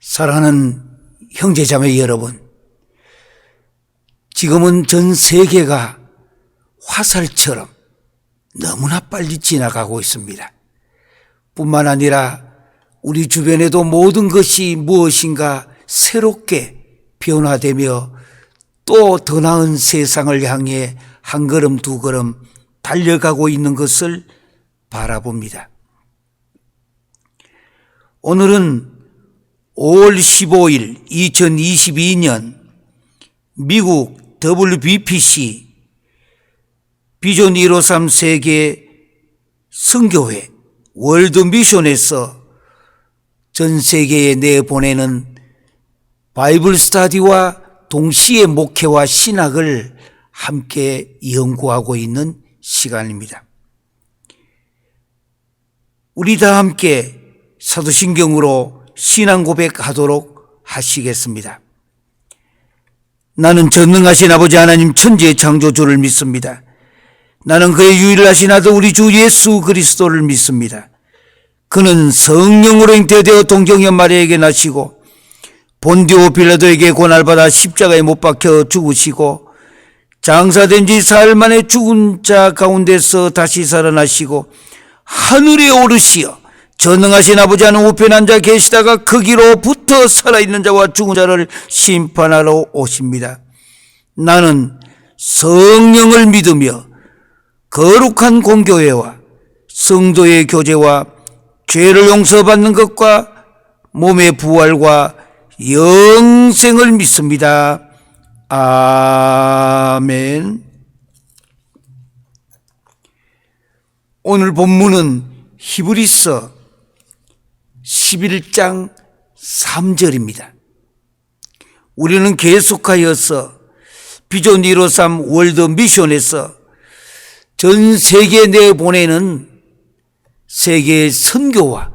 사랑하는 형제자매 여러분, 지금은 전 세계가 화살처럼 너무나 빨리 지나가고 있습니다. 뿐만 아니라 우리 주변에도 모든 것이 무엇인가 새롭게 변화되며 또 더 나은 세상을 향해 한 걸음 두 걸음 달려가고 있는 것을 바라봅니다. 오늘은 5월 15일 2022년 미국 WBPC 비전 153 세계 선교회 월드미션에서 전 세계에 내보내는 바이블 스터디와 동시에 목회와 신학을 함께 연구하고 있는 시간입니다. 우리 다 함께 사도신경으로 신앙 고백하도록 하시겠습니다. 나는 전능하신 아버지 하나님 천지의 창조주를 믿습니다. 나는 그의 유일하신 아들 우리 주 예수 그리스도를 믿습니다. 그는 성령으로 잉태되어 동정녀 마리아에게 나시고 본디오 빌라도에게 고난받아 십자가에 못 박혀 죽으시고 장사된 지 사흘 만에 죽은 자 가운데서 다시 살아나시고 하늘에 오르시어 전능하신 아버지 하나님 우편에 앉아 계시다가 거기로부터 살아있는 자와 죽은 자를 심판하러 오십니다. 나는 성령을 믿으며 거룩한 공교회와 성도의 교제와 죄를 용서받는 것과 몸의 부활과 영생을 믿습니다. 아멘. 오늘 본문은 히브리서 11장 3절입니다. 우리는 계속하여서 비전 153 월드 미션에서 전 세계에 내보내는 세계의 선교와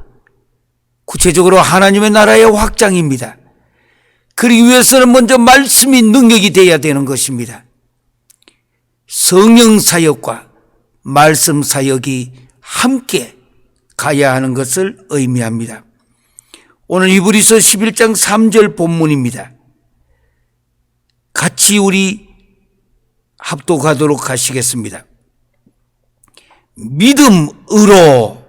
구체적으로 하나님의 나라의 확장입니다. 그러기 위해서는 먼저 말씀이 능력이 되어야 되는 것입니다. 성령 사역과 말씀 사역이 함께 가야 하는 것을 의미합니다. 오늘 히브리서 11장 3절 본문입니다. 같이 우리 합독하도록 하시겠습니다. 믿음으로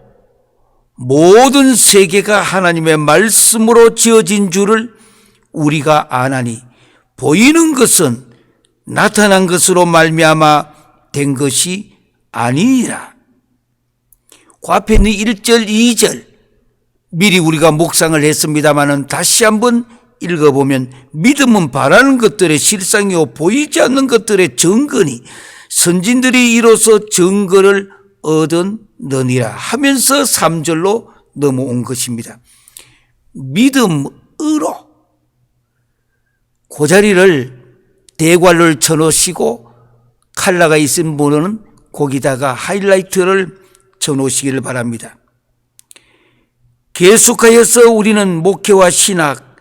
모든 세계가 하나님의 말씀으로 지어진 줄을 우리가 아나니 보이는 것은 나타난 것으로 말미암아 된 것이 아니니라. 그 앞에 있는 1절, 2절 미리 우리가 묵상을 했습니다마는 다시 한번 읽어보면 믿음은 바라는 것들의 실상이요 보이지 않는 것들의 증거니 선진들이 이로써 증거를 얻었느니라 하면서 3절로 넘어온 것입니다. 믿음으로 그 자리를 대관을 쳐놓으시고 칼라가 있은 분은 거기다가 하이라이트를 쳐놓으시기를 바랍니다. 계속하여서 우리는 목회와 신학,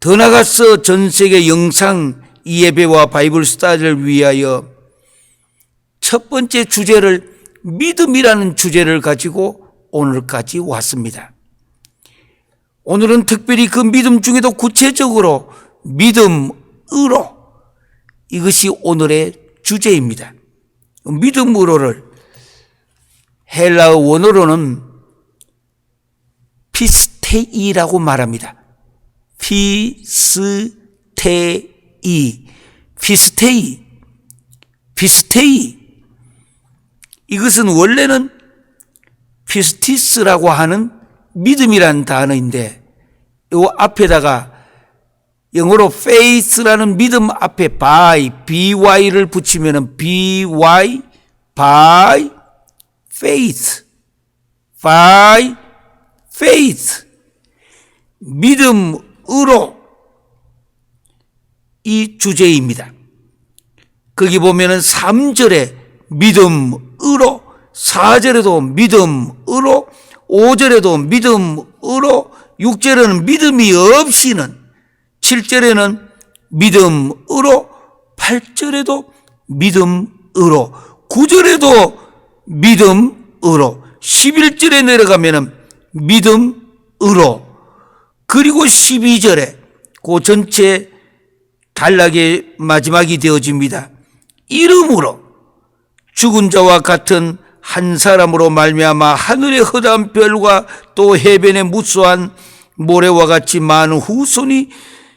더 나아가서 전 세계 영상 예배와 바이블 스터디를 위하여 첫 번째 주제를 믿음이라는 주제를 가지고 오늘까지 왔습니다. 오늘은 특별히 그 믿음 중에도 구체적으로 믿음으로 이것이 오늘의 주제입니다. 믿음으로를 헬라어 원어로는 피스테이라고 말합니다. 피스테이. 이것은 원래는 피스티스라고 하는 믿음이라는 단어인데 이 앞에다가 영어로 faith라는 믿음 앞에 by를 붙이면 by faith, 믿음으로 이 주제입니다. 거기 보면은 3절에 믿음으로 4절에도 믿음으로, 5절에도 믿음으로, 6절에는 믿음이 없이는, 7절에는 믿음으로, 8절에도 믿음으로, 9절에도 믿음으로, 11절에 내려가면은 믿음으로, 그리고 12절에 그 전체 단락의 마지막이 되어집니다. 이름으로 죽은 자와 같은 한 사람으로 말미암아 하늘의 허다한 별과 또 해변의 무수한 모래와 같이 많은 후손이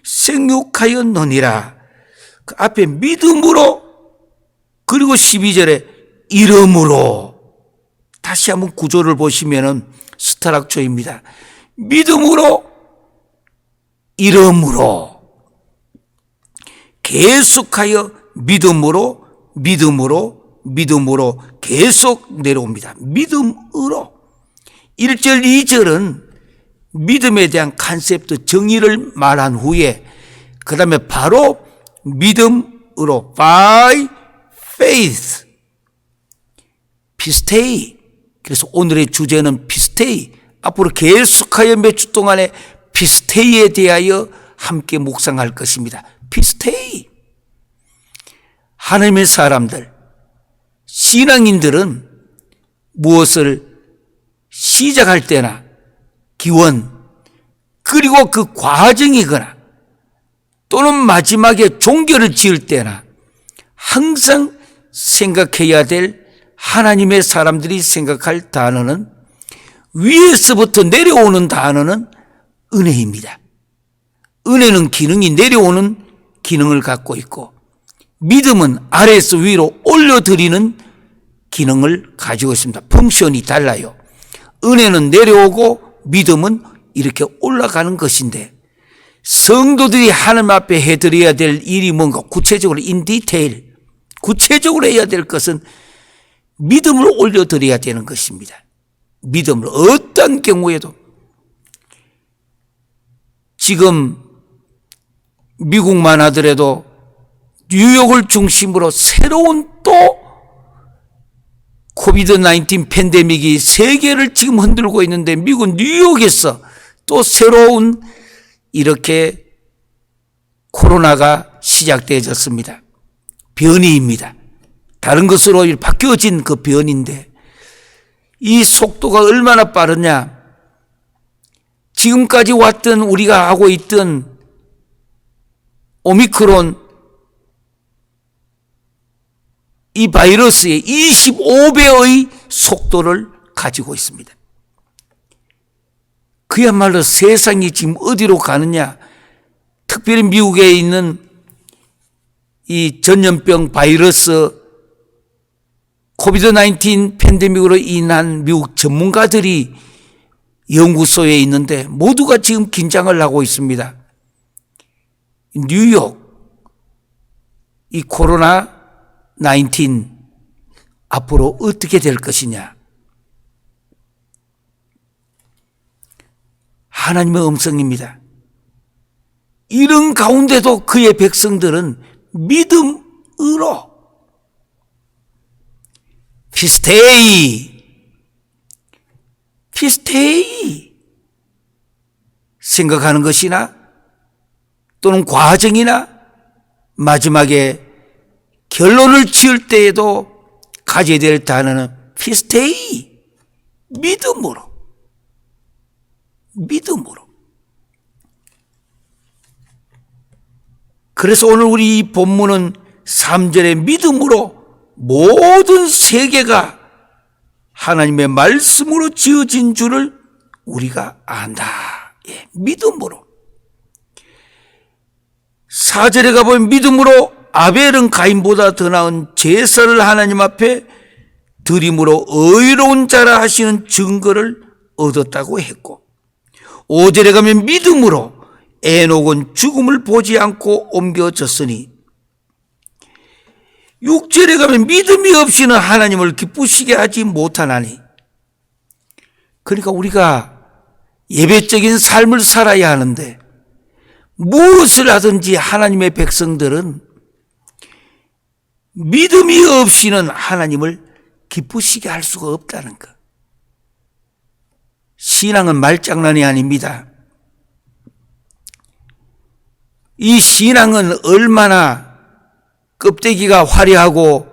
생육하였느니라. 그 앞에 믿음으로, 그리고 12절에 이름으로, 다시 한번 구조를 보시면은 스타락초입니다. 믿음으로, 이름으로, 계속하여 믿음으로, 믿음으로, 믿음으로 계속 내려옵니다. 믿음으로. 1절, 2절은 믿음에 대한 컨셉트 정의를 말한 후에 그 다음에 바로 믿음으로 by faith, 피스테이. 그래서 오늘의 주제는 피스테이. 앞으로 계속하여 몇 주 동안에 피스테이에 대하여 함께 묵상할 것입니다. 피스테이. 하나님의 사람들, 신앙인들은 무엇을 시작할 때나 기원, 그리고 그 과정이거나 또는 마지막에 종교를 지을 때나 항상 생각해야 될, 하나님의 사람들이 생각할 단어는, 위에서부터 내려오는 단어는 은혜입니다. 은혜는 기능이 내려오는 기능을 갖고 있고, 믿음은 아래에서 위로 올려드리는 기능을 가지고 있습니다. 펑션이 달라요. 은혜는 내려오고 믿음은 이렇게 올라가는 것인데, 성도들이 하나님 앞에 해드려야 될 일이 뭔가, 구체적으로 in detail, 구체적으로 해야 될 것은 믿음을 올려드려야 되는 것입니다. 믿음을 어떤 경우에도. 지금 미국만 하더라도 뉴욕을 중심으로 새로운 또 코비드-19 팬데믹이 세계를 지금 흔들고 있는데, 미국 뉴욕에서 또 새로운 이렇게 코로나가 시작되어졌습니다. 변이입니다. 다른 것으로 바뀌어진 그 변인데, 이 속도가 얼마나 빠르냐. 지금까지 왔던, 우리가 하고 있던 오미크론 이 바이러스의 25배의 속도를 가지고 있습니다. 그야말로 세상이 지금 어디로 가느냐. 특별히 미국에 있는 이 전염병 바이러스 코비드-19 팬데믹으로 인한 미국 전문가들이 연구소에 있는데 모두가 지금 긴장을 하고 있습니다. 뉴욕, 이 코로나19 앞으로 어떻게 될 것이냐. 하나님의 음성입니다. 이런 가운데도 그의 백성들은 믿음으로 피스테이 생각하는 것이나 또는 과정이나 마지막에 결론을 지을 때에도 가져야 될 단어는 피스테이, 믿음으로. 그래서 오늘 우리 이 본문은 3절의 믿음으로 모든 세계가 하나님의 말씀으로 지어진 줄을 우리가 안다. 예, 믿음으로. 4절에 가보면 믿음으로 아벨은 가인보다 더 나은 제사를 하나님 앞에 드림으로 의로운 자라 하시는 증거를 얻었다고 했고, 5절에 가면 믿음으로 에녹은 죽음을 보지 않고 옮겨졌으니, 6절에 가면 믿음이 없이는 하나님을 기쁘시게 하지 못하나니. 그러니까 우리가 예배적인 삶을 살아야 하는데, 무엇을 하든지 하나님의 백성들은 믿음이 없이는 하나님을 기쁘시게 할 수가 없다는 것. 신앙은 말장난이 아닙니다. 이 신앙은 얼마나 껍데기가 화려하고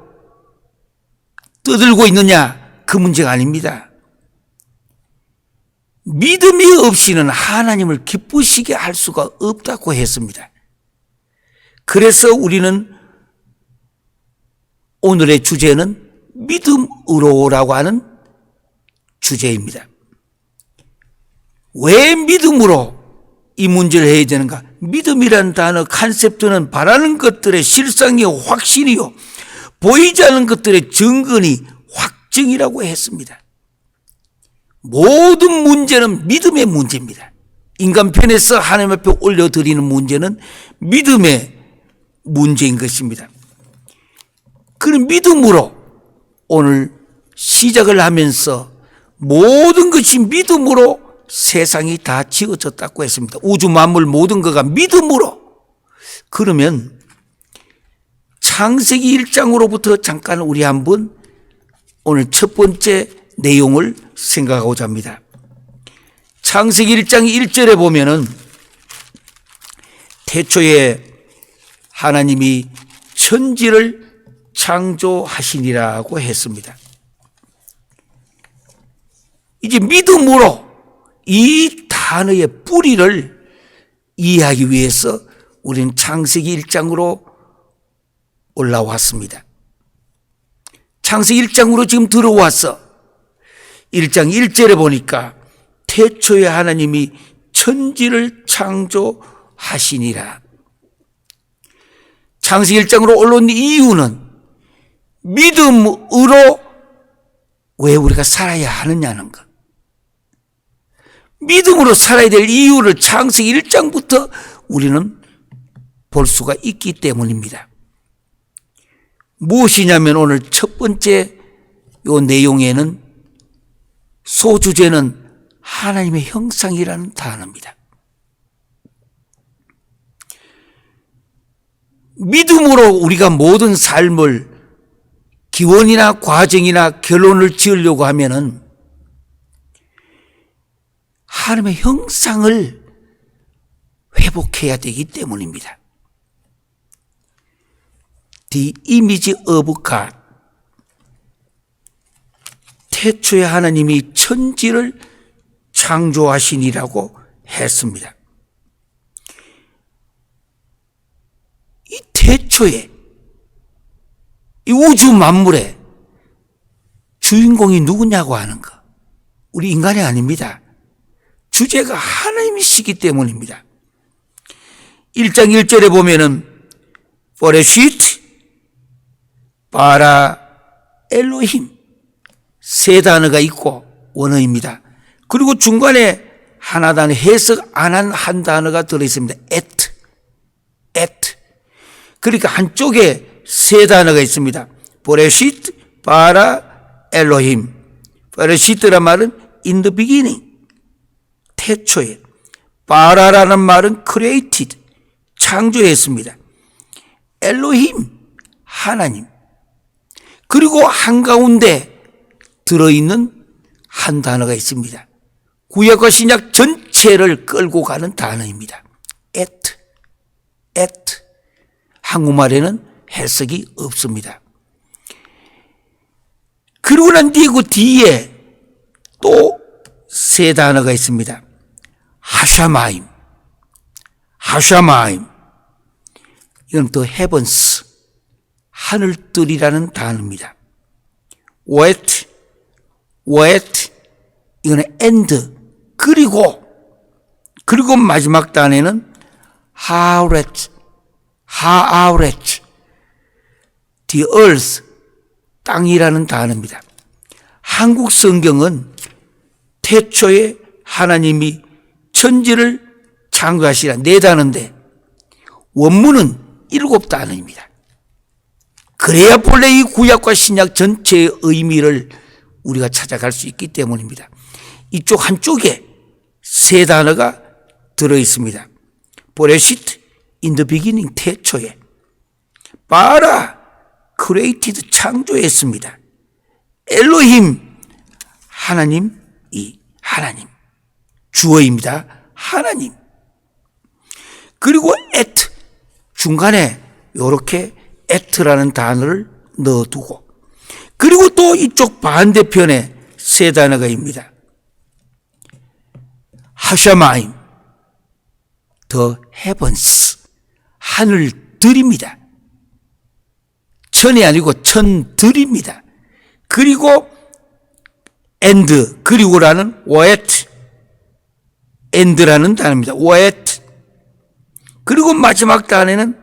떠들고 있느냐, 그 문제가 아닙니다. 믿음이 없이는 하나님을 기쁘시게 할 수가 없다고 했습니다. 그래서 우리는 오늘의 주제는 믿음으로라고 하는 주제입니다. 왜 믿음으로 이 문제를 해야 되는가? 믿음이라는 단어 컨셉트는 바라는 것들의 실상이요 확신이요 보이지 않는 것들의 증거니 확증이라고 했습니다. 모든 문제는 믿음의 문제입니다. 인간 편에서 하나님 앞에 올려드리는 문제는 믿음의 문제인 것입니다. 그런 믿음으로 오늘 시작을 하면서 모든 것이 믿음으로 세상이 다 지어졌다고 했습니다. 우주 만물 모든 것가 믿음으로. 그러면 창세기 1장으로부터 잠깐 우리 한번 오늘 첫 번째 내용을 생각하고자 합니다. 창세기 1장 1절에 보면은 태초에 하나님이 천지를 창조하시니라고 했습니다. 이제 믿음으로 이 단어의 뿌리를 이해하기 위해서 우리는 창세기 1장으로 올라왔습니다. 창세기 1장으로 지금 들어와서 1장 1절에 보니까 태초에 하나님이 천지를 창조하시니라. 창세기 1장으로 올라온 이유는 믿음으로 왜 우리가 살아야 하느냐는 것. 믿음으로 살아야 될 이유를 창세기 1장부터 우리는 볼 수가 있기 때문입니다. 무엇이냐면 오늘 첫 번째 요 내용에는 소주제는 하나님의 형상이라는 단어입니다. 믿음으로 우리가 모든 삶을 기원이나 과정이나 결론을 지으려고 하면은 하나님의 형상을 회복해야 되기 때문입니다. The image of God. 태초에 하나님이 천지를 창조하시니라고 했습니다. 이 태초에 이 우주 만물의 주인공이 누구냐고 하는 거. 우리 인간이 아닙니다. 주제가 하나님이시기 때문입니다. 1장 1절에 보면은 버레시트 바라 엘로힘 세 단어가 있고 원어입니다. 그리고 중간에 하나 단어 해석 안 한 한 단어가 들어있습니다. et. 그러니까 한쪽에 세 단어가 있습니다. 버레시트 바라 엘로힘. 버레시트란 말은 in the beginning. 태초에. 바라라는 말은 created. 창조했습니다. 엘로힘. 하나님. 그리고 한가운데 들어있는 한 단어가 있습니다. 구약과 신약 전체를 끌고 가는 단어입니다. et. 한국말에는 해석이 없습니다. 그리고 난 뒤에 그 뒤에 또 세 단어가 있습니다. 하샤마임. 이건 더 헤븐스. 하늘들이라는 단어입니다. wet. 이거는 and. 그리고 마지막 단어는 haaretz. the earth. 땅이라는 단어입니다. 한국 성경은 태초에 하나님이 천지를 창조하시라 네 단어인데 원문은 7단어입니다. 그래야 본래 이 구약과 신약 전체의 의미를 우리가 찾아갈 수 있기 때문입니다. 이쪽 한쪽에 세 단어가 들어있습니다. 보레시트, in the beginning, 태초에. 바라, created, 창조했습니다. 엘로힘, 하나님, 하나님. 주어입니다. 하나님. 그리고 에트, 중간에 이렇게 에트라는 단어를 넣어두고, 그리고 또 이쪽 반대편에 세 단어가 입니다. 하샤마임, the heavens, 하늘들입니다. 천이 아니고 천들입니다. 그리고 and, 그리고라는 what, and라는 단어입니다. what. 그리고 마지막 단어는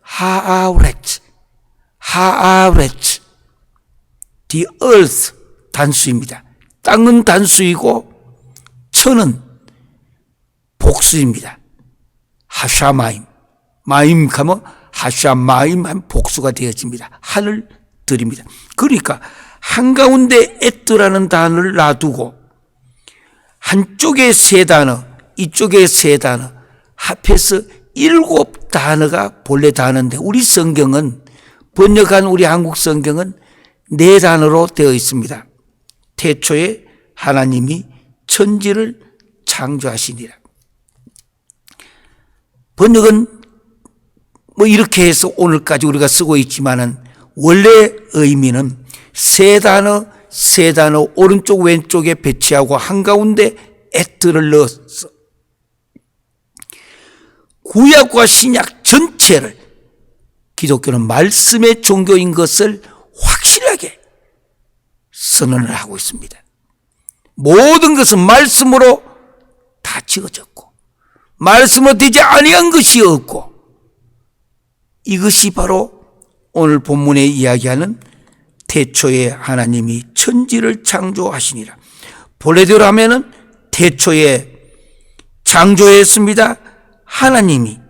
하아렛, 하아렛, the earth, 단수입니다. 땅은 단수이고 천은 복수입니다. 하샤마임, 마임 하면 하샤마임 한 복수가 되어집니다. 하늘들입니다. 그러니까 한가운데 에트라는 단어를 놔두고 한쪽에 세 단어, 이쪽에 세 단어, 합해서 7단어가 본래 단어인데 우리 성경은, 번역한 우리 한국 성경은 4단어로 되어 있습니다. 태초에 하나님이 천지를 창조하시니라. 번역은 뭐 이렇게 해서 오늘까지 우리가 쓰고 있지만은 원래 의미는 세 단어 오른쪽 왼쪽에 배치하고 한가운데 에트를 넣었어. 구약과 신약 전체를 기독교는 말씀의 종교인 것을 확실하게 선언을 하고 있습니다. 모든 것은 말씀으로 다 지어졌고 말씀으로 되지 아니한 것이 없고, 이것이 바로 오늘 본문에 이야기하는 태초에 하나님이 천지를 창조하시니라. 본래대로 하면은 태초에 창조했습니다. 하나님이.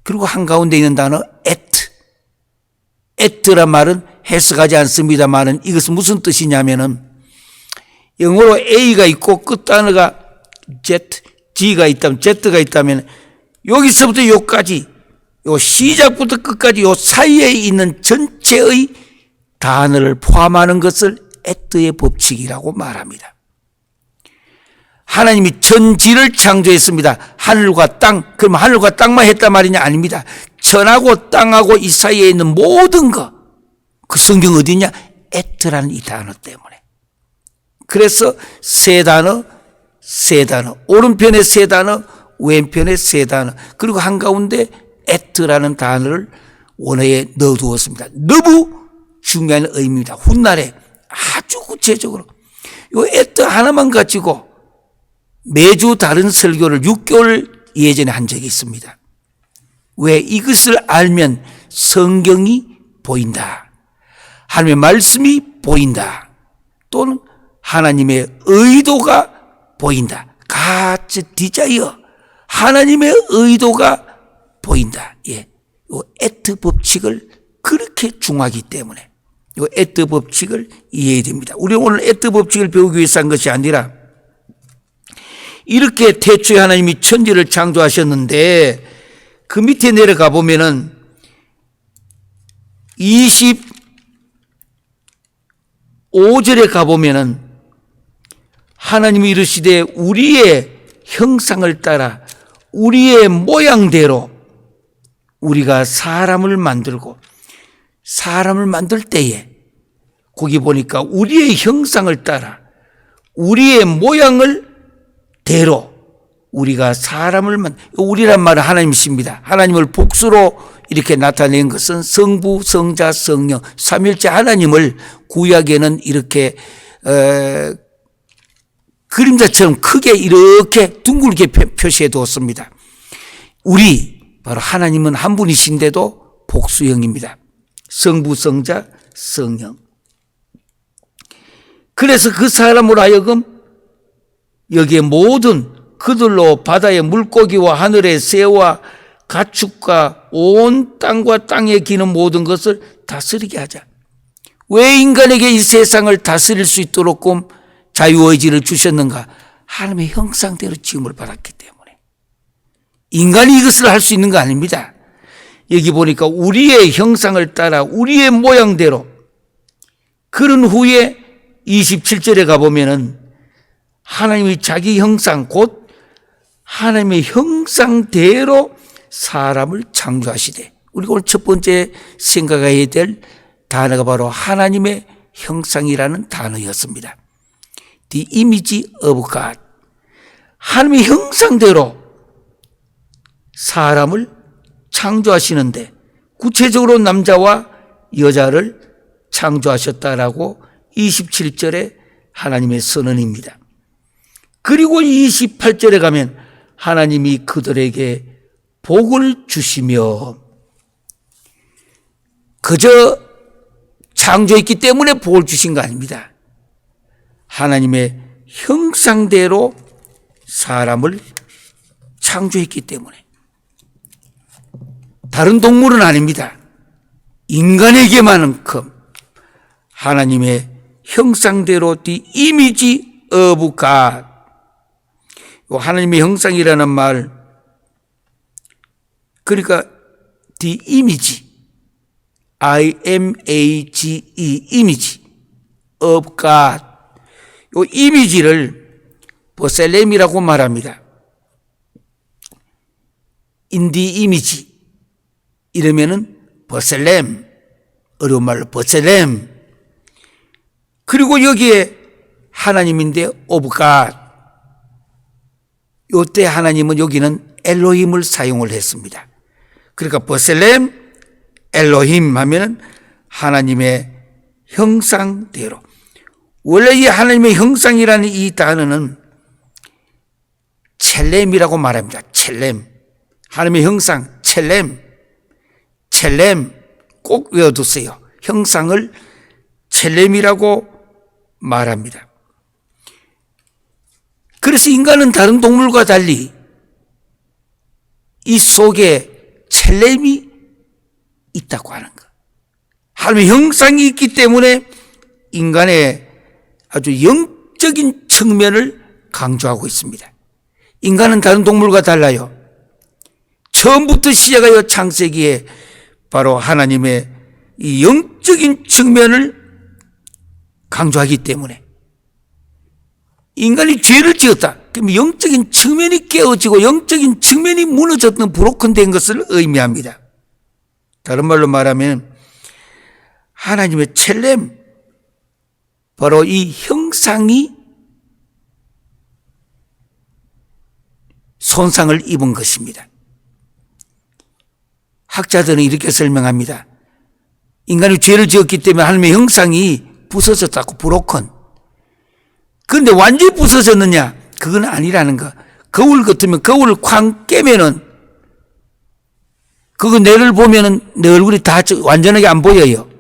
그리고 한가운데 있는 단어 에트란 말은 해석하지 않습니다만은 이것은 무슨 뜻이냐면은 영어로 A가 있고 끝 단어가 G가 있다면, Z가 있다면 여기서부터 여기까지, 요 시작부터 끝까지 요 사이에 있는 전체의 단어를 포함하는 것을 에트의 법칙이라고 말합니다. 하나님이 천지를 창조했습니다. 하늘과 땅. 그럼 하늘과 땅만 했단 말이냐? 아닙니다. 천하고 땅하고 이 사이에 있는 모든 것. 그 성경 어디냐? 에트라는 이 단어 때문에. 그래서 세 단어, 오른편에 세 단어, 왼편에 세 단어, 그리고 한가운데 에트라는 단어를 원어에 넣어두었습니다. 너무 중요한 의미입니다. 훗날에 아주 구체적으로 이 에트 하나만 가지고 매주 다른 설교를 6개월 예전에 한 적이 있습니다. 왜? 이것을 알면 성경이 보인다, 하나님의 말씀이 보인다, 또는 하나님의 의도가 보인다. God's desire, 하나님의 의도가 보인다. 예, 이 에트 법칙을 그렇게 중요하기 때문에 이 에트 법칙을 이해해야 됩니다. 우리 오늘 에트 법칙을 배우기 위해서 한 것이 아니라, 이렇게 태초에 하나님이 천지를 창조하셨는데 그 밑에 내려가 보면은 25절에 가보면은 하나님이 이르시되 우리의 형상을 따라 우리의 모양대로 우리가 사람을 만들고, 사람을 만들 때에 거기 보니까 우리의 형상을 따라 우리의 모양을 대로 우리가 사람을 우리란 말은 하나님이십니다. 하나님을 복수로 이렇게 나타낸 것은 성부, 성자, 성령, 삼일째 하나님을 구약에는 이렇게 그림자처럼 크게 이렇게 둥글게 표시해 두었습니다. 우리 바로 하나님은 한 분이신데도 복수형입니다. 성부, 성자, 성령. 그래서 그 사람으로 하여금 여기에 모든 그들로 바다의 물고기와 하늘의 새와 가축과 온 땅과 땅에 기는 모든 것을 다스리게 하자. 왜 인간에게 이 세상을 다스릴 수 있도록 자유의지를 주셨는가? 하나님의 형상대로 지음을 받았기 때문에. 인간이 이것을 할 수 있는 거 아닙니다. 여기 보니까 우리의 형상을 따라 우리의 모양대로, 그런 후에 27절에 가보면은 하나님이 자기 형상, 곧 하나님의 형상대로 사람을 창조하시되, 우리가 오늘 첫 번째 생각해야 될 단어가 바로 하나님의 형상이라는 단어였습니다. The image of God. 하나님의 형상대로 사람을 창조하시는데 구체적으로 남자와 여자를 창조하셨다라고 27절에 하나님의 선언입니다. 그리고 28절에 가면 하나님이 그들에게 복을 주시며, 그저 창조했기 때문에 복을 주신 거 아닙니다. 하나님의 형상대로 사람을 창조했기 때문에. 다른 동물은 아닙니다. 인간에게만큼 하나님의 형상대로 the image of God. 하나님의 형상이라는 말, 그러니까 the image, I-M-A-G-E, image of God. 이 이미지를 버셀렘이라고 말합니다. In the image 이러면은 버셀렘, 어려운 말로 버셀렘. 그리고 여기에 하나님인데 of God. 요때 하나님은 여기는 엘로힘을 사용을 했습니다. 그러니까 버셀렘 엘로힘 하면은 하나님의 형상대로. 원래 이 하나님의 형상이라는 이 단어는 첼렘이라고 말합니다. 첼렘. 하나님의 형상, 첼렘. 첼렘 꼭 외워두세요. 형상을 첼렘이라고 말합니다. 그래서 인간은 다른 동물과 달리 이 속에 첼렘이 있다고 하는 것. 하나님의 형상이 있기 때문에 인간의 아주 영적인 측면을 강조하고 있습니다. 인간은 다른 동물과 달라요. 처음부터 시작하여 창세기에 바로 하나님의 이 영적인 측면을 강조하기 때문에, 인간이 죄를 지었다. 그럼 영적인 측면이 깨어지고 영적인 측면이 무너졌던 브로큰된 것을 의미합니다. 다른 말로 말하면 하나님의 첼렘, 바로 이 형상이 손상을 입은 것입니다. 학자들은 이렇게 설명합니다. 인간이 죄를 지었기 때문에 하나님의 형상이 부서졌다고, 브로큰. 그런데 완전히 부서졌느냐? 그건 아니라는 거. 거울 같으면 거울을 쾅 깨면은 그거 내를 보면은 내 얼굴이 다 완전하게 안 보여요.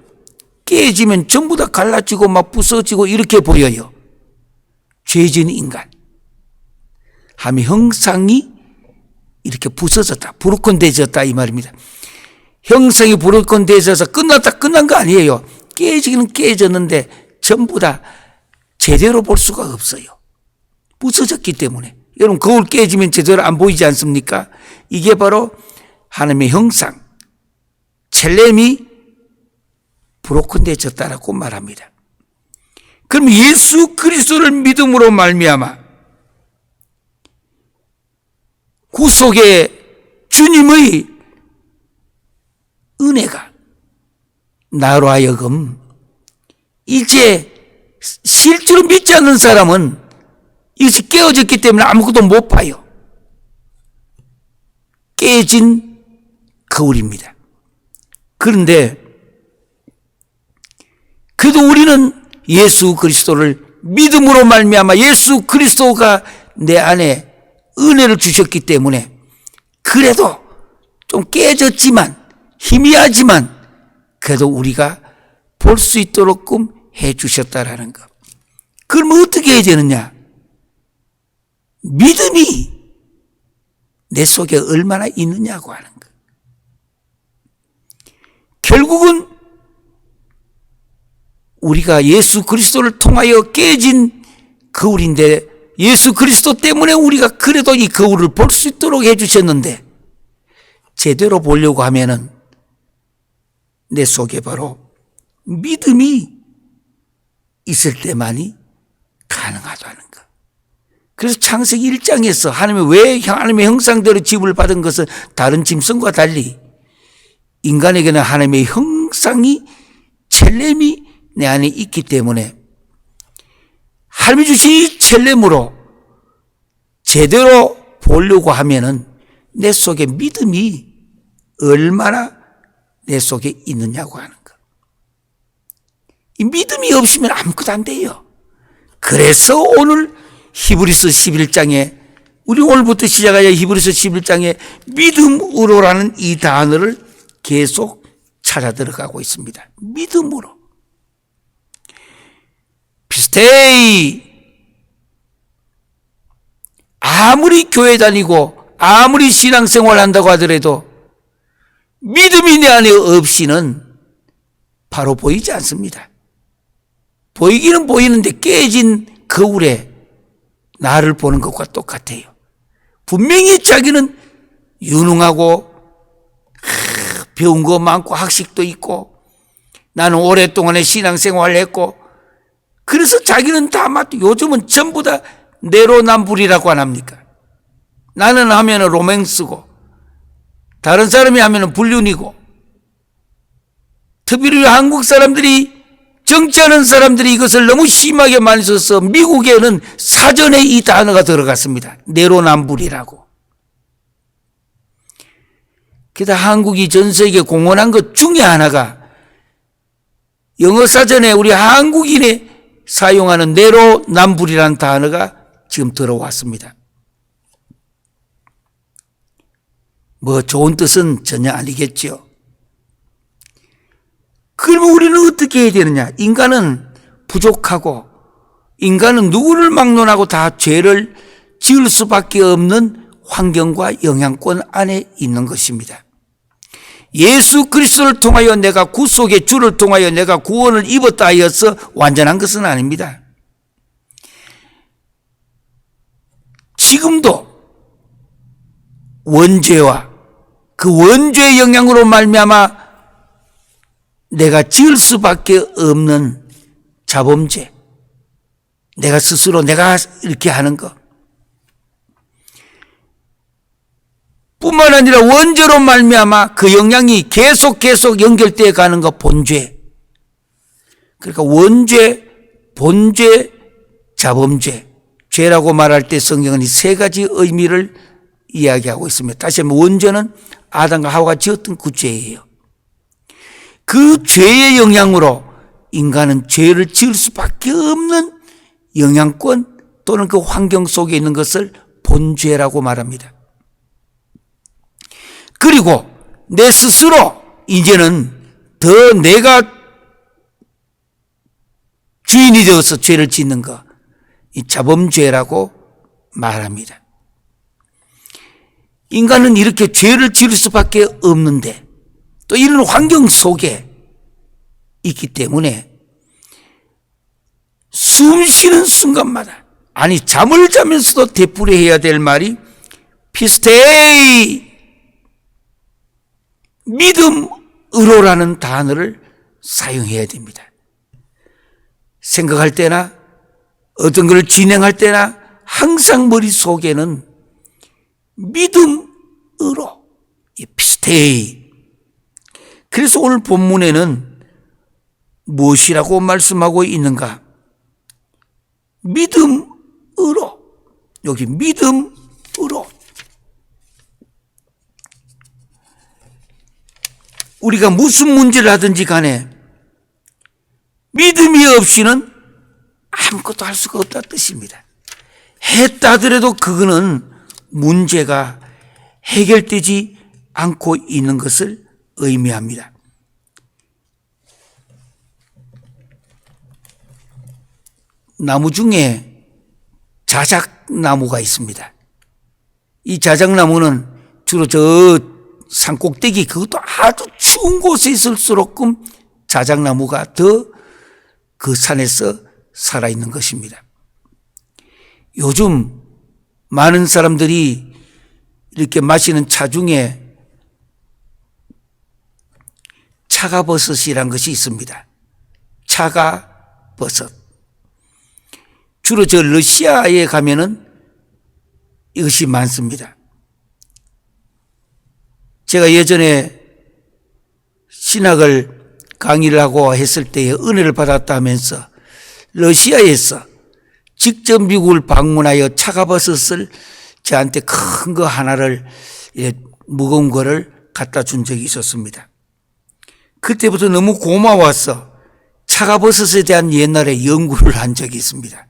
깨지면 전부 다 갈라지고 막 부서지고 이렇게 보여요. 죄진 인간. 하나님의 형상이 이렇게 부서졌다, 브로큰되어졌다 이 말입니다. 형상이 브로큰되어져서 끝났다, 끝난 거 아니에요. 깨지기는 깨졌는데 전부 다 제대로 볼 수가 없어요. 부서졌기 때문에. 여러분 거울 깨지면 제대로 안 보이지 않습니까? 이게 바로 하나님의 형상, 첼렘이 브로큰되어졌다라고 말합니다. 그럼 예수 그리스도를 믿음으로 말미암아 구속의 주님의 은혜가 나로 하여금, 이제 실제로 믿지 않는 사람은 이것이 깨어졌기 때문에 아무것도 못 봐요. 깨진 거울입니다. 그런데 그래도 우리는 예수 그리스도를 믿음으로 말미암아 예수 그리스도가 내 안에 은혜를 주셨기 때문에 그래도 좀 깨졌지만, 희미하지만 그래도 우리가 볼 수 있도록끔 해 주셨다라는 것. 그럼 어떻게 해야 되느냐? 믿음이 내 속에 얼마나 있느냐고 하는 것. 결국은 우리가 예수 그리스도를 통하여 깨진 거울인데, 예수 그리스도 때문에 우리가 그래도 이 거울을 볼 수 있도록 해 주셨는데, 제대로 보려고 하면은 내 속에 바로 믿음이 있을 때만이 가능하다는 것. 그래서 창세기 1장에서 하나님의 형상대로 지음을 받은 것은 다른 짐승과 달리 인간에게는 하나님의 형상이 첼렘이 내 안에 있기 때문에 하나님이 주신 이 첼렘으로 제대로 보려고 하면은 내 속에 믿음이 얼마나 내 속에 있느냐고 하는 것. 이 믿음이 없으면 아무것도 안 돼요. 그래서 오늘 히브리서 11장에 우리 오늘부터 시작하여 히브리서 11장에 믿음으로라는 이 단어를 계속 찾아 들어가고 있습니다. 믿음으로. 피스테이. 아무리 교회 다니고 아무리 신앙생활 한다고 하더라도 믿음이 내 안에 없이는 바로 보이지 않습니다. 보이기는 보이는데 깨진 거울에 나를 보는 것과 똑같아요. 분명히 자기는 유능하고 배운 거 많고 학식도 있고 나는 오랫동안에 신앙생활을 했고 그래서 자기는 다 맞고 요즘은 전부 다 내로남불이라고 안 합니까? 나는 하면 로맨스고 다른 사람이 하면 불륜이고 특별히 한국 사람들이 정치하는 사람들이 이것을 너무 심하게 많이 써서 미국에는 사전에 이 단어가 들어갔습니다. 내로남불이라고. 그래서 한국이 전 세계에 공헌한 것 중에 하나가 영어 사전에 우리 한국인이 사용하는 내로남불이라는 단어가 지금 들어왔습니다. 뭐 좋은 뜻은 전혀 아니겠죠. 그러면 우리는 어떻게 해야 되느냐? 인간은 부족하고 인간은 누구를 막론하고 다 죄를 지을 수밖에 없는 환경과 영향권 안에 있는 것입니다. 예수 그리스도를 통하여 내가 구속의 주를 통하여 내가 구원을 입었다 하여서 완전한 것은 아닙니다. 지금도 원죄와 그 원죄의 영향으로 말미암아 내가 지을 수밖에 없는 자범죄, 내가 스스로 내가 이렇게 하는 것 뿐만 아니라 원죄로 말미암아 그 영향이 계속 연결되어 가는 것 본죄. 그러니까 원죄, 본죄, 자범죄. 죄라고 말할 때 성경은 이 세 가지 의미를 이야기하고 있습니다. 다시 한번 원죄는 아담과 하와가 지었던 그 죄예요. 그 죄의 영향으로 인간은 죄를 지을 수밖에 없는 영향권 또는 그 환경 속에 있는 것을 본죄라고 말합니다. 그리고 내 스스로 이제는 더 내가 주인이 되어서 죄를 짓는 것, 이 자범죄라고 말합니다. 인간은 이렇게 죄를 지을 수밖에 없는데 또 이런 환경 속에 있기 때문에 숨 쉬는 순간마다 아니 잠을 자면서도 되풀이해야 될 말이 피스테이 믿음으로라는 단어를 사용해야 됩니다. 생각할 때나 어떤 걸 진행할 때나 항상 머릿속에는 믿음으로 피스테이. 그래서 오늘 본문에는 무엇이라고 말씀하고 있는가? 믿음으로. 여기 믿음으로. 우리가 무슨 문제를 하든지 간에 믿음이 없이는 아무것도 할 수가 없다는 뜻입니다. 했다 하더라도 그거는 문제가 해결되지 않고 있는 것을 의미합니다. 나무 중에 자작나무가 있습니다. 이 자작나무는 주로 저 산꼭대기 그것도 아주 추운 곳에 있을수록 자작나무가 더 그 산에서 살아있는 것입니다. 요즘 많은 사람들이 이렇게 마시는 차 중에 차가버섯이란 것이 있습니다. 차가버섯. 주로 저 러시아에 가면은 이것이 많습니다. 제가 예전에 신학을 강의를 하고 했을 때에 은혜를 받았다 하면서 러시아에서 직접 미국을 방문하여 차가버섯을 저한테 큰 거 하나를 무거운 거를 갖다 준 적이 있었습니다. 그때부터 너무 고마워서 차가버섯에 대한 옛날에 연구를 한 적이 있습니다.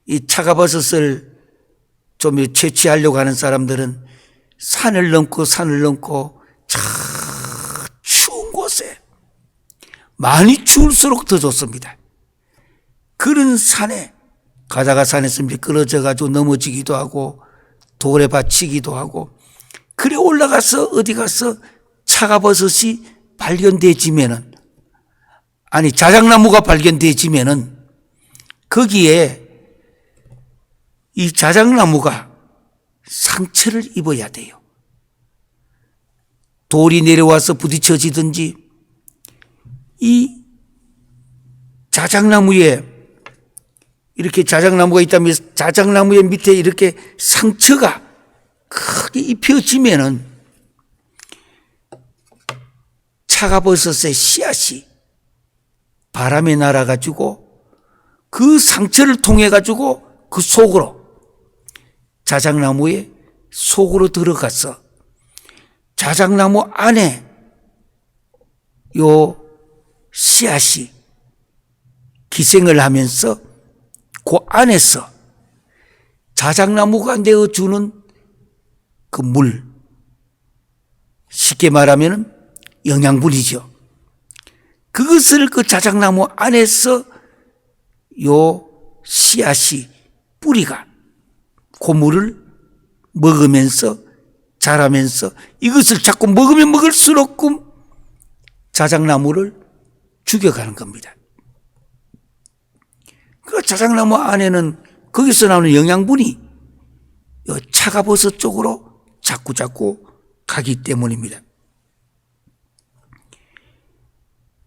이 차가버섯을 좀 채취하려고 하는 사람들은 산을 넘고 저 추운 곳에 많이 추울수록 더 좋습니다. 그런 산에 가다가 산에서 미끄러져 가지고 넘어지기도 하고 돌에 받치기도 하고 그래 올라가서 어디 가서 차가버섯이 발견되지면은 아니 자작나무가 발견되지면은 거기에 이 자작나무가 상처를 입어야 돼요. 돌이 내려와서 부딪혀지든지 이 자작나무에 이렇게 자작나무가 있다면 자작나무의 밑에 이렇게 상처가 크게 입혀지면은 차가버섯의 씨앗이 바람에 날아가지고 그 상처를 통해 가지고 그 속으로 자작나무의 속으로 들어가서 자작나무 안에 요 씨앗이 기생을 하면서 그 안에서 자작나무가 내어주는 그 물, 쉽게 말하면 영양분이죠. 그것을 그 자작나무 안에서 요 씨앗이 뿌리가 그 물을 먹으면서 자라면서 이것을 자꾸 먹으면 먹을수록 자작나무를 죽여가는 겁니다. 그 자작나무 안에는 거기서 나오는 영양분이 요 차가버섯 쪽으로 자꾸 가기 때문입니다.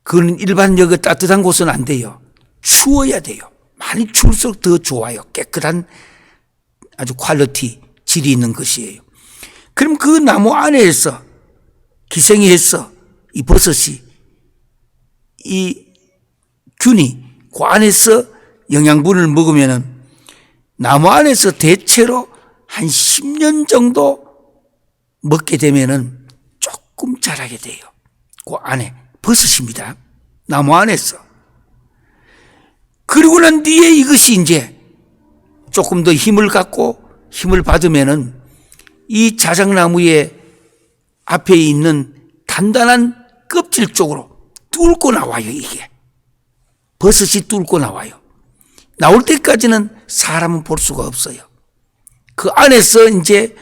그건 일반적인 따뜻한 곳은 안 돼요. 추워야 돼요. 많이 추울수록 더 좋아요. 깨끗한 아주 퀄리티, 질이 있는 것이에요. 그럼 그 나무 안에서 기생이 해서 이 버섯이 이 균이 그 안에서 영양분을 먹으면은 나무 안에서 대체로 한 10년 정도 먹게 되면은 조금 자라게 돼요. 그 안에 버섯입니다. 나무 안에서. 그리고 난 뒤에 이것이 이제 조금 더 힘을 갖고 힘을 받으면은 이 자작나무의 앞에 있는 단단한 껍질 쪽으로 뚫고 나와요, 이게. 버섯이 뚫고 나와요. 나올 때까지는 사람은 볼 수가 없어요. 그 안에서 이제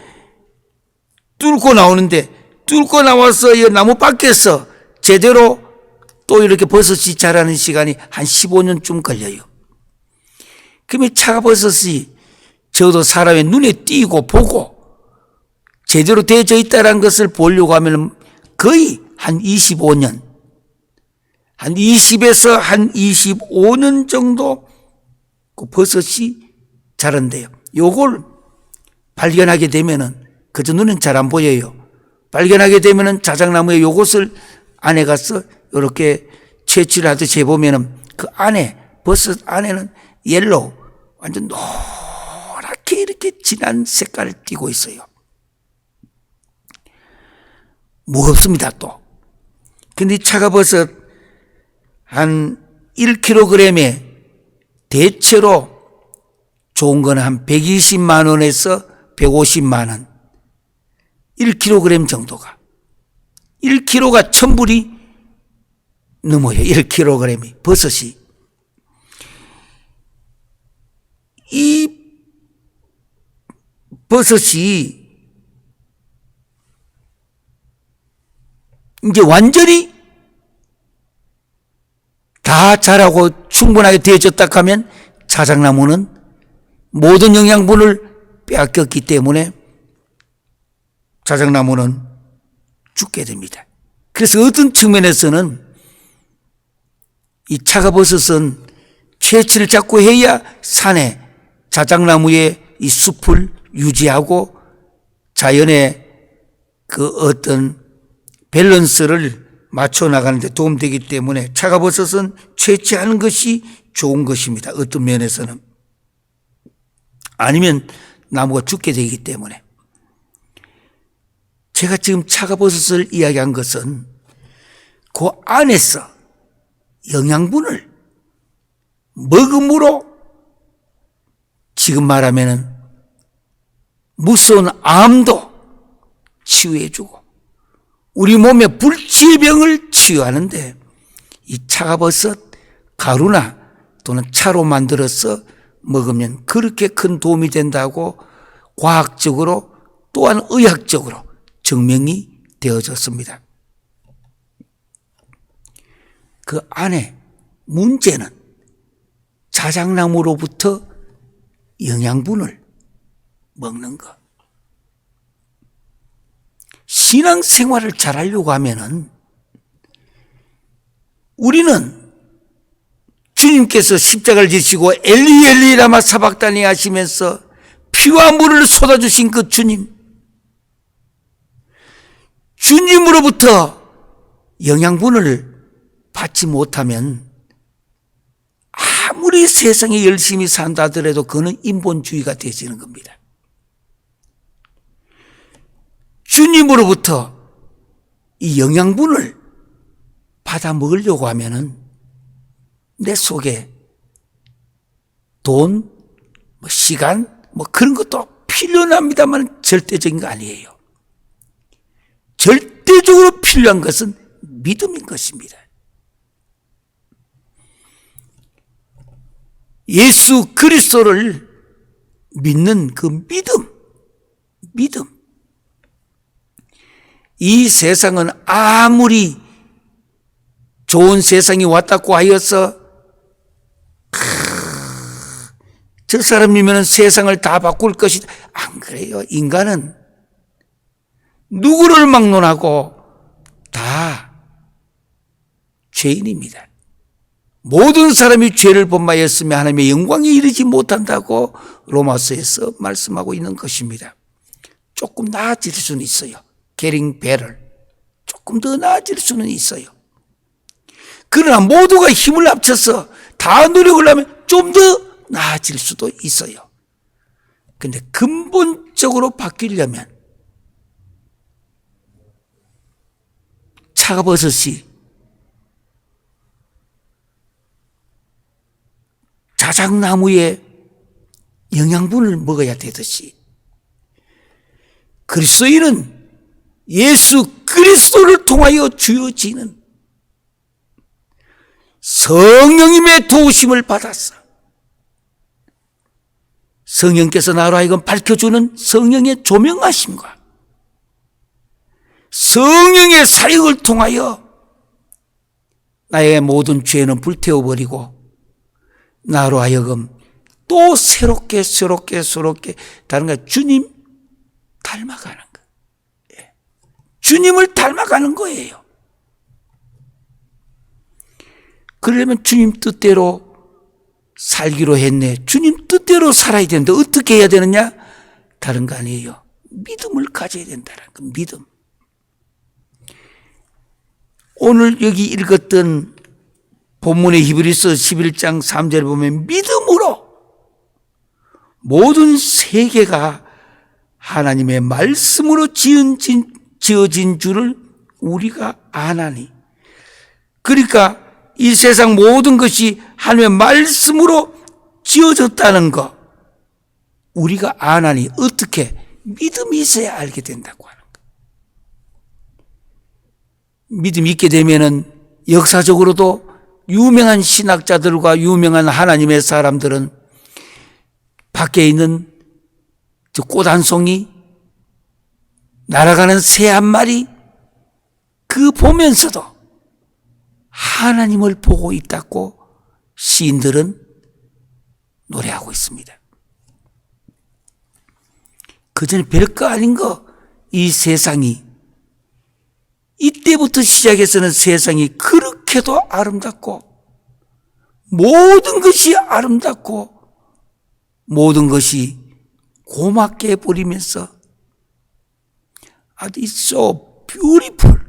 뚫고 나오는데 뚫고 나와서 이 나무 밖에서 제대로 또 이렇게 버섯이 자라는 시간이 한 15년쯤 걸려요. 그러면 차가버섯이 저도 사람의 눈에 띄고 보고 제대로 되어져 있다는 것을 보려고 하면 거의 한 25년, 한 20에서 한 25년 정도 그 버섯이 자란대요. 요걸 발견하게 되면은 그저 눈은 잘 안 보여요. 발견하게 되면은 자작나무에 요것을 안에 가서 이렇게 채취를 하듯이 해보면은 그 안에 버섯 안에는 옐로우 완전 노랗게 이렇게 진한 색깔을 띠고 있어요. 무겁습니다 또. 근데 차가버섯 한 1kg에 대체로 좋은 건 한 120만 원에서 150만 원. 1kg 정도가. 1kg가 1000불이 넘어요. 1kg이 버섯이. 이 버섯이 이제 완전히 다 자라고 충분하게 되어졌다 하면 자작나무는 모든 영양분을 빼앗겼기 때문에 자작나무는 죽게 됩니다. 그래서 어떤 측면에서는 이 차가버섯은 채취를 자꾸 해야 산에 자작나무의 이 숲을 유지하고 자연의 그 어떤 밸런스를 맞춰 나가는 데 도움되기 때문에 차가버섯은 채취하는 것이 좋은 것입니다. 어떤 면에서는. 아니면 나무가 죽게 되기 때문에. 제가 지금 차가버섯을 이야기한 것은 그 안에서 영양분을 먹음으로 지금 말하면은 무서운 암도 치유해주고 우리 몸의 불치병을 치유하는데 이 차가버섯 가루나 또는 차로 만들어서 먹으면 그렇게 큰 도움이 된다고 과학적으로 또한 의학적으로 증명이 되어졌습니다. 그 안에 문제는 자작나무로부터 영양분을 먹는 것. 신앙생활을 잘하려고 하면은 우리는 주님께서 십자가를 지시고 엘리 엘리 라마 사박다니 하시면서 피와 물을 쏟아주신 그 주님으로부터 영양분을 받지 못하면 아무리 세상에 열심히 산다 하더라도 그는 인본주의가 되지는 겁니다. 주님으로부터 이 영양분을 받아 먹으려고 하면은 내 속에 돈, 시간, 그런 것도 필요합니다만 절대적인 거 아니에요. 절대적으로 필요한 것은 믿음인 것입니다. 예수 그리스도를 믿는 그 믿음. 이 세상은 아무리 좋은 세상이 왔다고 하여서 저 사람이면 세상을 다 바꿀 것이다. 안 그래요. 인간은 누구를 막론하고 다 죄인입니다. 모든 사람이 죄를 범하였으며 하나님의 영광에 이르지 못한다고 로마서에서 말씀하고 있는 것입니다. 조금 나아질 수는 있어요. getting better. 조금 더 나아질 수는 있어요. 그러나 모두가 힘을 합쳐서 다 노력을 하면 좀 더 나아질 수도 있어요. 그런데 근본적으로 바뀌려면 차가버섯이 자작나무의 영양분을 먹어야 되듯이 그리스도인은 예수 그리스도를 통하여 주어지는 성령님의 도우심을 받았어. 성령께서 나로 하여금 밝혀주는 성령의 조명하심과 성령의 사역을 통하여 나의 모든 죄는 불태워버리고 나로 하여금 또 새롭게 다른 거 주님 닮아가는 거. 주님을 닮아가는 거예요. 그러려면 주님 뜻대로 살기로 했네. 주님 뜻대로 살아야 되는데 어떻게 해야 되느냐? 다른 거 아니에요. 믿음을 가져야 된다는 거. 믿음. 오늘 여기 읽었던 본문의 히브리서 11장 3절에 보면 믿음으로 모든 세계가 하나님의 말씀으로 지어진 줄을 우리가 아나니. 그러니까 이 세상 모든 것이 하나님의 말씀으로 지어졌다는 거 우리가 아나니. 어떻게? 믿음이 있어야 알게 된다고 하는 거. 믿음이 있게 되면은 역사적으로도 유명한 신학자들과 유명한 하나님의 사람들은 밖에 있는 꽃 한 송이, 날아가는 새 한 마리, 그 보면서도 하나님을 보고 있다고 시인들은 노래하고 있습니다. 그전에 별거 아닌 거, 이 세상이, 이때부터 시작해서는 세상이 그렇게도 아름답고 모든 것이 아름답고 모든 것이 고맙게 해버리면서 It's so beautiful.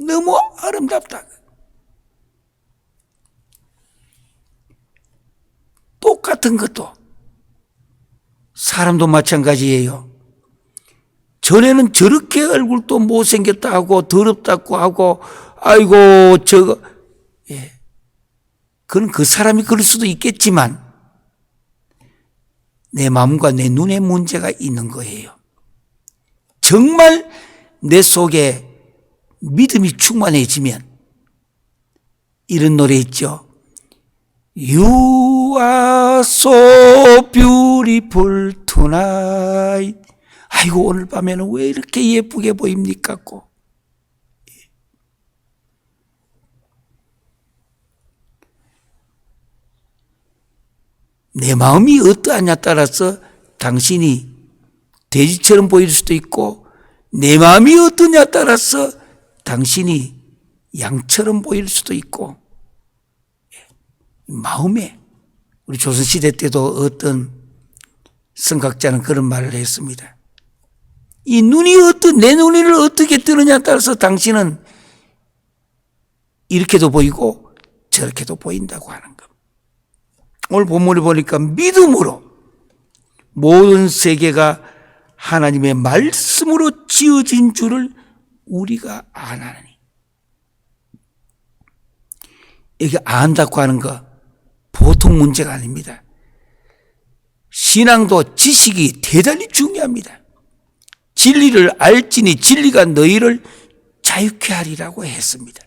너무 아름답다. 똑같은 것도 사람도 마찬가지예요. 전에는 저렇게 얼굴도 못생겼다 하고 더럽다고 하고 아이고 저거 그건 그 사람이 그럴 수도 있겠지만 내 마음과 내 눈에 문제가 있는 거예요. 정말 내 속에 믿음이 충만해지면 이런 노래 있죠. You are so beautiful tonight. 아이고 오늘 밤에는 왜 이렇게 예쁘게 보입니까? 내 마음이 어떠하냐 따라서 당신이 돼지처럼 보일 수도 있고 내 마음이 어떠냐 따라서 당신이 양처럼 보일 수도 있고 마음에 우리 조선시대 때도 어떤 성각자는 그런 말을 했습니다. 이 눈이 내 눈을 어떻게 뜨느냐에 따라서 당신은 이렇게도 보이고 저렇게도 보인다고 하는 것. 오늘 본문을 보니까 믿음으로 모든 세계가 하나님의 말씀으로 지어진 줄을 우리가 아나니. 이게 안다고 하는 거 보통 문제가 아닙니다. 신앙도 지식이 대단히 중요합니다. 진리를 알지니 진리가 너희를 자유케 하리라고 했습니다.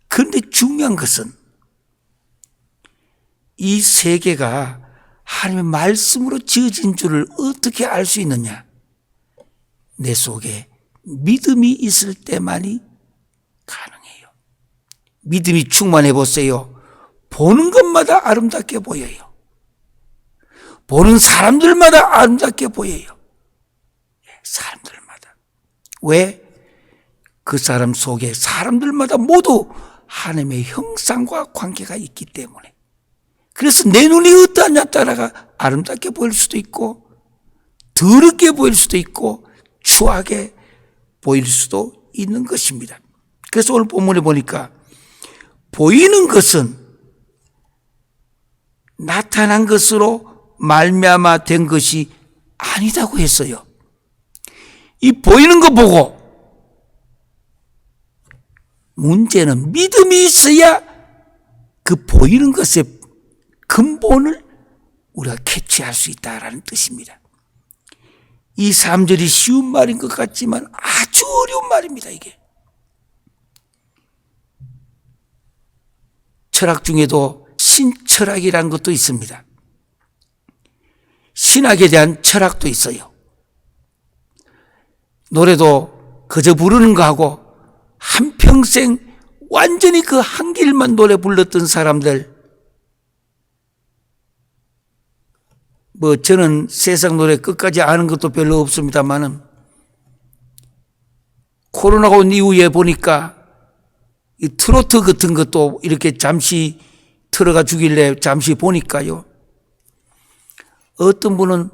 그런데 중요한 것은 이 세계가 하나님의 말씀으로 지어진 줄을 어떻게 알 수 있느냐? 내 속에 믿음이 있을 때만이 가능해요. 믿음이 충만해 보세요. 보는 것마다 아름답게 보여요. 보는 사람들마다 아름답게 보여요. 사람들마다. 왜? 그 사람 속에 사람들마다 모두 하나님의 형상과 관계가 있기 때문에. 그래서 내 눈이 어떠하냐 따라가 아름답게 보일 수도 있고 더럽게 보일 수도 있고 추하게 보일 수도 있는 것입니다. 그래서 오늘 본문에 보니까 보이는 것은 나타난 것으로 말미암아 된 것이 아니다고 했어요. 이 보이는 거 보고 문제는 믿음이 있어야 그 보이는 것의 근본을 우리가 캐치할 수 있다라는 뜻입니다. 이 3절이 쉬운 말인 것 같지만 아주 어려운 말입니다. 이게 철학 중에도 신철학이라는 것도 있습니다. 신학에 대한 철학도 있어요. 노래도 그저 부르는 거하고 한평생 완전히 그 한 길만 노래 불렀던 사람들, 저는 세상 노래 끝까지 아는 것도 별로 없습니다만은 코로나가 온 이후에 보니까 이 트로트 같은 것도 이렇게 잠시 틀어가 주길래 잠시 보니까요. 어떤 분은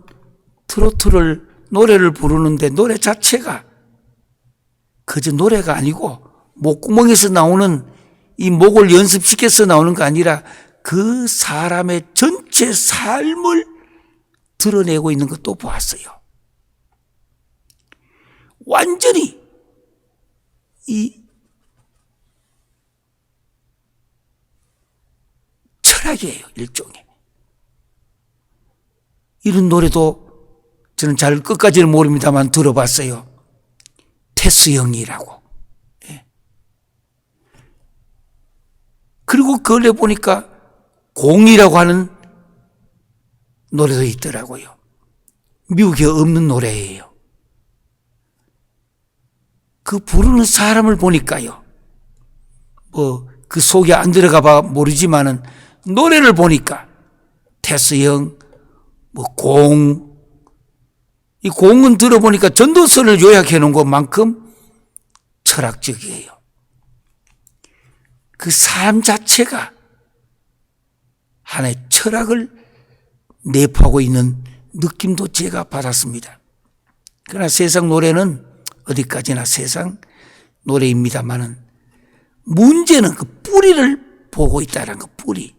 노래를 부르는데 노래 자체가 그저 노래가 아니고 목구멍에서 나오는 이 목을 연습시켜서 나오는 거 아니라 그 사람의 전체 삶을 드러내고 있는 것도 보았어요. 완전히 이 철학이에요, 일종의. 이런 노래도 저는 잘 끝까지는 모릅니다만 들어봤어요. 테스형이라고. 그리고 그걸 보니까 공이라고 하는 노래도 있더라고요. 미국에 없는 노래예요. 그 부르는 사람을 보니까요. 그 속에 안 들어가 봐 모르지만은 노래를 보니까 테스형, 공, 이 공은 들어보니까 전도서를 요약해 놓은 것만큼 철학적이에요. 그 삶 자체가 하나의 철학을 내포하고 있는 느낌도 제가 받았습니다. 그러나 세상 노래는 어디까지나 세상 노래입니다만은 문제는 그 뿌리를 보고 있다는 그 뿌리.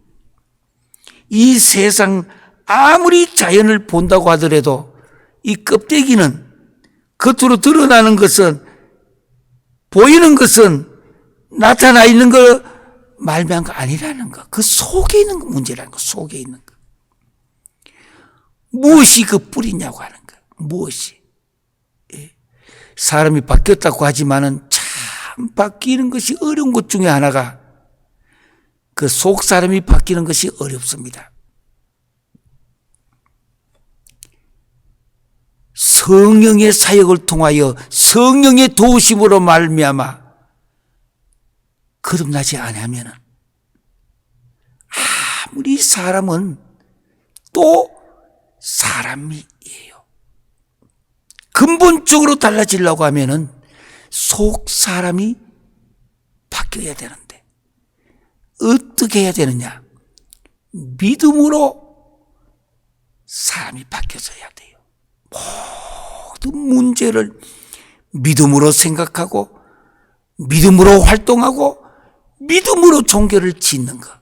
이 세상 아무리 자연을 본다고 하더라도 이 껍데기는 겉으로 드러나는 것은 보이는 것은 나타나 있는 거 말미암은 거 아니라는 거. 그 속에 있는 거 문제라는 거. 속에 있는 거. 무엇이 그 뿌리냐고 하는 거. 무엇이. 사람이 바뀌었다고 하지만은 참 바뀌는 것이 어려운 것 중에 하나가 그 속 사람이 바뀌는 것이 어렵습니다. 성령의 사역을 통하여 성령의 도우심으로 말미암아 거듭나지 않으면 아무리 사람은 또 사람이에요. 근본적으로 달라지려고 하면은 속 사람이 바뀌어야 되는데 어떻게 해야 되느냐? 믿음으로 사람이 바뀌어져야 돼요. 모든 문제를 믿음으로 생각하고 믿음으로 활동하고 믿음으로 종교를 짓는 것.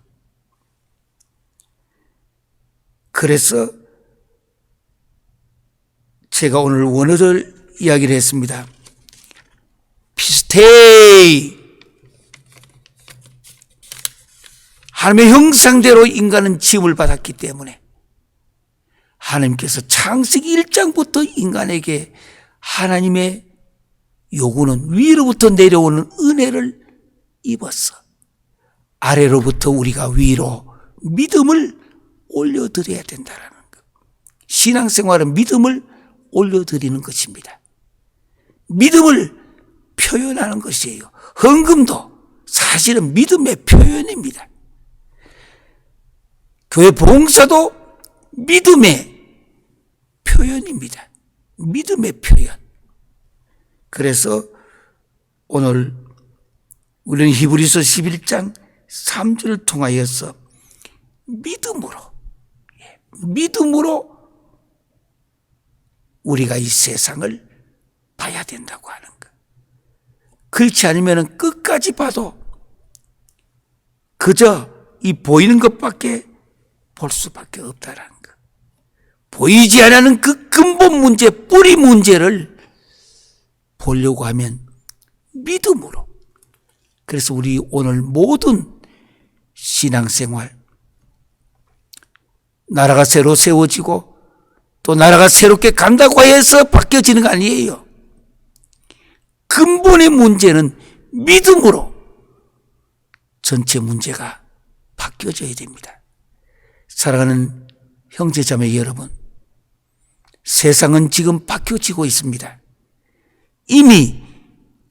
그래서 제가 오늘 원어를 이야기를 했습니다. 피스테이. 하나님의 형상대로 인간은 지음을 받았기 때문에 하나님께서 창세기 1장부터 인간에게 하나님의 요구는 위로부터 내려오는 은혜를 입었어. 아래로부터 우리가 위로 믿음을 올려드려야 된다는 것. 신앙생활은 믿음을 올려드리는 것입니다. 믿음을 표현하는 것이에요. 헌금도 사실은 믿음의 표현입니다. 교회 봉사도 믿음의 표현입니다. 믿음의 표현. 그래서 오늘 우리는 히브리서 11장 3절을 통하여서 믿음으로 우리가 이 세상을 봐야 된다고 하는 것. 그렇지 않으면 끝까지 봐도 그저 이 보이는 것밖에 볼 수밖에 없다라는 것. 보이지 않는 그 근본 문제, 뿌리 문제를 보려고 하면 믿음으로. 그래서 우리 오늘 모든 신앙생활, 나라가 새로 세워지고 또 나라가 새롭게 간다고 해서 바뀌어지는 거 아니에요. 근본의 문제는 믿음으로 전체 문제가 바뀌어져야 됩니다. 사랑하는 형제자매 여러분, 세상은 지금 바뀌어지고 있습니다. 이미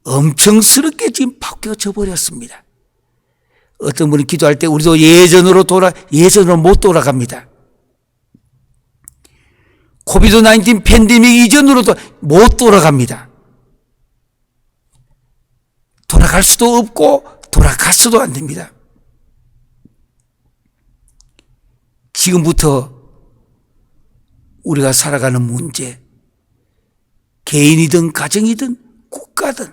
엄청스럽게 지금 바뀌어져 버렸습니다. 어떤 분이 기도할 때 우리도 예전으로 못 돌아갑니다. 코비드 19 팬데믹 이전으로도 못 돌아갑니다. 돌아갈 수도 없고 돌아가서도 안 됩니다. 지금부터 우리가 살아가는 문제, 개인이든 가정이든 국가든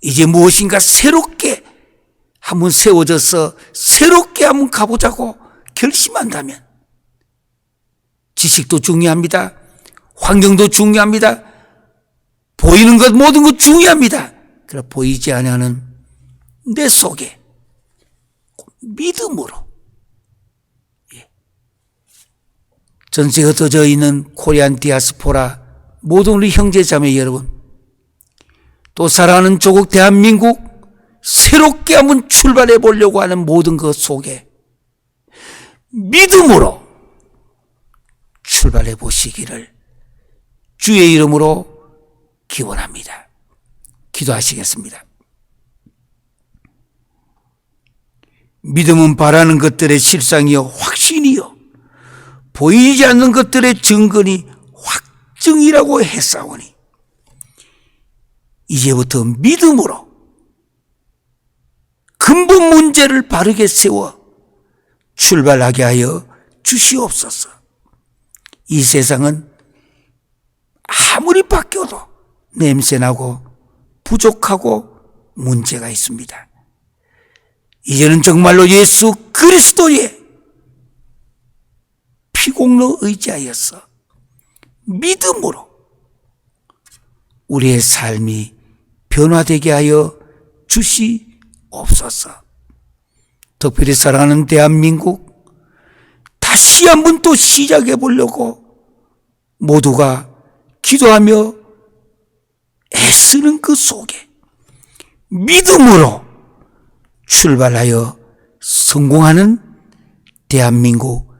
이제 무엇인가 새롭게 한번 세워져서 새롭게 한번 가보자고 결심한다면 지식도 중요합니다. 환경도 중요합니다. 보이는 것 모든 것 중요합니다. 그러나 보이지 않는 내 속에 믿음으로 전세에 흩어져 있는 코리안 디아스포라 모든 우리 형제자매 여러분, 또 사랑하는 조국 대한민국 새롭게 한번 출발해 보려고 하는 모든 것 속에 믿음으로 출발해 보시기를 주의 이름으로 기원합니다. 기도하시겠습니다. 믿음은 바라는 것들의 실상이요 확신이요 보이지 않는 것들의 증거니 확증이라고 했사오니 이제부터 믿음으로 근본 문제를 바르게 세워 출발하게 하여 주시옵소서. 이 세상은 아무리 바뀌어도 냄새나고 부족하고 문제가 있습니다. 이제는 정말로 예수 그리스도의 피공로 의지하여서 믿음으로 우리의 삶이 변화되게 하여 주시옵소서. 특별히 사랑하는 대한민국, 다시 한번 또 시작해 보려고 모두가 기도하며 애쓰는 그 속에 믿음으로 출발하여 성공하는 대한민국,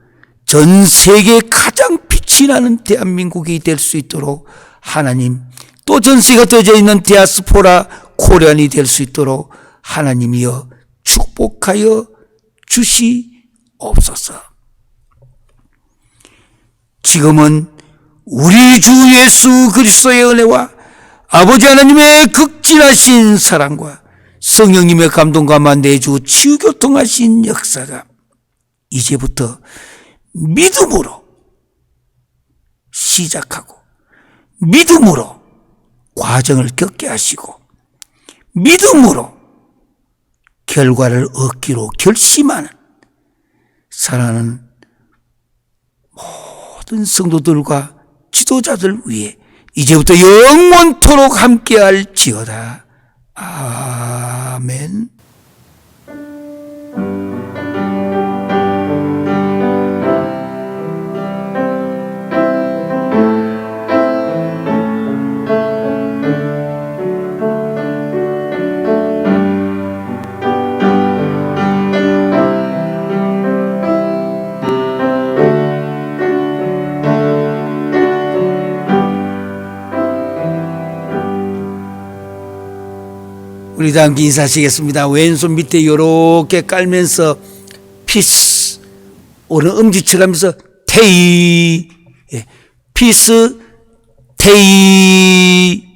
전 세계 가장 빛이 나는 대한민국이 될 수 있도록 하나님, 또 전 세계가 떠져 있는 디아스포라 코리안이 될 수 있도록 하나님이여 축복하여 주시옵소서. 지금은 우리 주 예수 그리스도의 은혜와 아버지 하나님의 극진하신 사랑과 성령님의 감동과 내주 치유교통하신 역사가 이제부터 믿음으로 시작하고 믿음으로 과정을 겪게 하시고 믿음으로 결과를 얻기로 결심하는 사랑하는 모든 성도들과 지도자들 위해 이제부터 영원토록 함께할지어다. 아멘. 우리 다 함께 인사하시겠습니다. 왼손 밑에 이렇게 깔면서 피스, 오른 엄지척 하면서 테이, 피스, 테이.